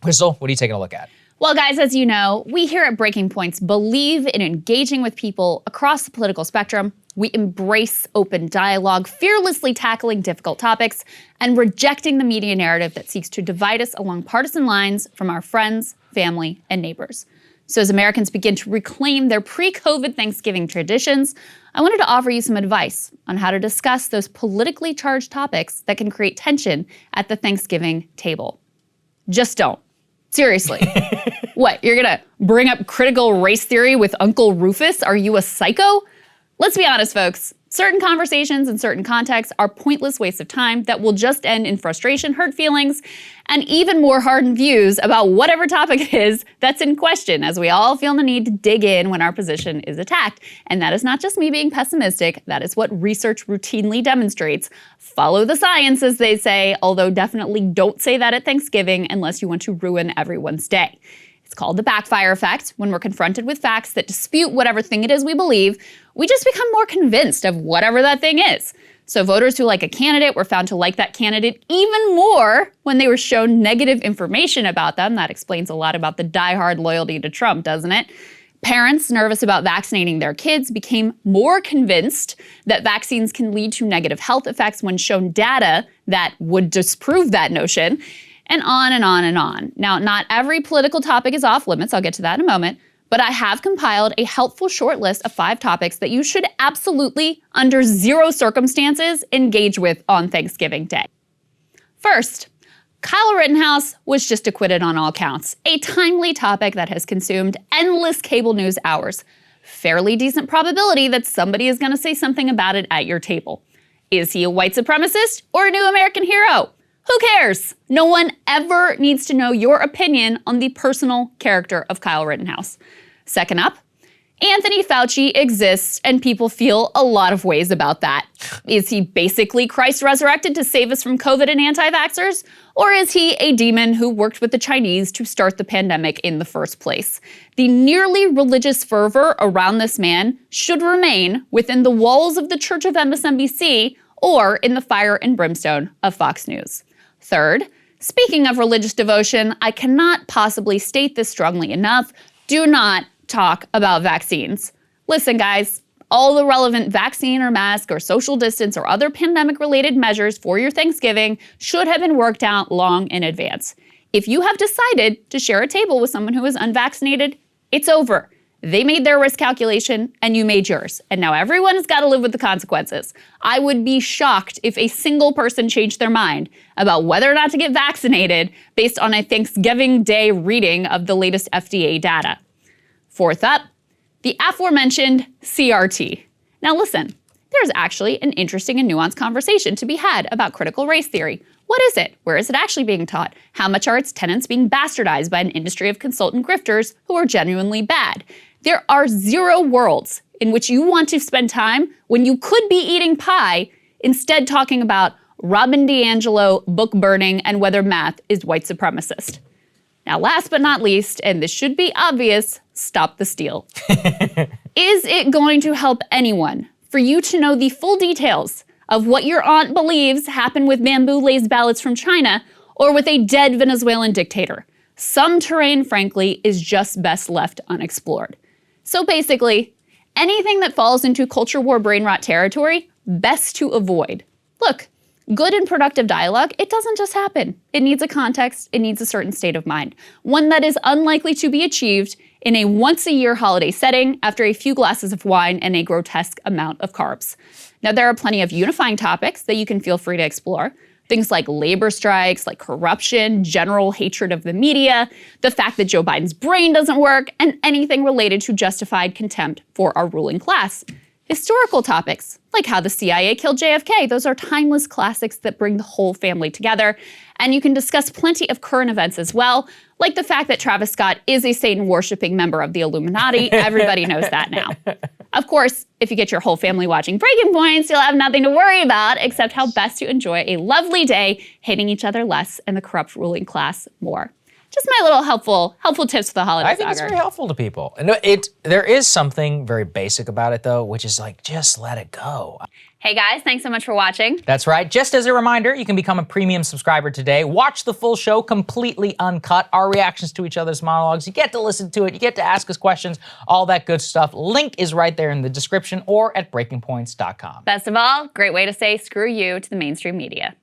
Krystal, what are you taking a look at? Well, guys, as you know, we here at Breaking Points believe in engaging with people across the political spectrum. We embrace open dialogue, fearlessly tackling difficult topics, and rejecting the media narrative that seeks to divide us along partisan lines from our friends, family, and neighbors. So as Americans begin to reclaim their pre-COVID Thanksgiving traditions, I wanted to offer you some advice on how to discuss those politically charged topics that can create tension at the Thanksgiving table. Just don't. Seriously. What, you're gonna bring up critical race theory with Uncle Rufus? Are you a psycho? Let's be honest, folks. Certain conversations in certain contexts are pointless wastes of time that will just end in frustration, hurt feelings, and even more hardened views about whatever topic it is that's in question, as we all feel the need to dig in when our position is attacked. And that is not just me being pessimistic, that is what research routinely demonstrates. Follow the science, as they say, although definitely don't say that at Thanksgiving unless you want to ruin everyone's day. It's called the backfire effect. When we're confronted with facts that dispute whatever thing it is we believe, we just become more convinced of whatever that thing is. So voters who like a candidate were found to like that candidate even more when they were shown negative information about them. That explains a lot about the diehard loyalty to Trump, doesn't it? Parents nervous about vaccinating their kids became more convinced that vaccines can lead to negative health effects when shown data that would disprove that notion. And on and on and on. Now, not every political topic is off limits, I'll get to that in a moment, but I have compiled a helpful short list of 5 topics that you should absolutely, under zero circumstances, engage with on Thanksgiving Day. First, Kyle Rittenhouse was just acquitted on all counts, a timely topic that has consumed endless cable news hours. Fairly decent probability that somebody is gonna say something about it at your table. Is he a white supremacist or a new American hero? Who cares? No one ever needs to know your opinion on the personal character of Kyle Rittenhouse. Second up, Anthony Fauci exists and people feel a lot of ways about that. Is he basically Christ resurrected to save us from COVID and anti-vaxxers? Or is he a demon who worked with the Chinese to start the pandemic in the first place? The nearly religious fervor around this man should remain within the walls of the Church of MSNBC or in the fire and brimstone of Fox News. Third, speaking of religious devotion, I cannot possibly state this strongly enough. Do not talk about vaccines. Listen, guys, all the relevant vaccine or mask or social distance or other pandemic-related measures for your Thanksgiving should have been worked out long in advance. If you have decided to share a table with someone who is unvaccinated, it's over. They made their risk calculation and you made yours. And now everyone has got to live with the consequences. I would be shocked if a single person changed their mind about whether or not to get vaccinated based on a Thanksgiving Day reading of the latest FDA data. Fourth up, the aforementioned CRT. Now listen, there's actually an interesting and nuanced conversation to be had about critical race theory. What is it? Where is it actually being taught? How much are its tenets being bastardized by an industry of consultant grifters who are genuinely bad? There are 0 worlds in which you want to spend time when you could be eating pie, instead talking about Robin DiAngelo book burning and whether math is white supremacist. Now, last but not least, and this should be obvious, stop the steal. Is it going to help anyone for you to know the full details of what your aunt believes happened with bamboo-laced ballots from China or with a dead Venezuelan dictator? Some terrain, frankly, is just best left unexplored. So basically, anything that falls into culture war brain rot territory, best to avoid. Look, good and productive dialogue, it doesn't just happen. It needs a context, it needs a certain state of mind. One that is unlikely to be achieved in a once-a-year holiday setting after a few glasses of wine and a grotesque amount of carbs. Now, there are plenty of unifying topics that you can feel free to explore. Things like labor strikes, like corruption, general hatred of the media, the fact that Joe Biden's brain doesn't work, and anything related to justified contempt for our ruling class. Historical topics, like how the CIA killed JFK, those are timeless classics that bring the whole family together. And you can discuss plenty of current events as well, like the fact that Travis Scott is a Satan-worshipping member of the Illuminati. Everybody knows that now. Of course, if you get your whole family watching Breaking Points, you'll have nothing to worry about except how best to enjoy a lovely day hating each other less and the corrupt ruling class more. Just my little helpful tips for the holidays. I think it's very helpful to people. And there is something very basic about it though, which is like, just let it go. Hey guys, thanks so much for watching. That's right. Just as a reminder, you can become a premium subscriber today. Watch the full show completely uncut, our reactions to each other's monologues. You get to listen to it. You get to ask us questions, all that good stuff. Link is right there in the description or at breakingpoints.com. Best of all, great way to say screw you to the mainstream media.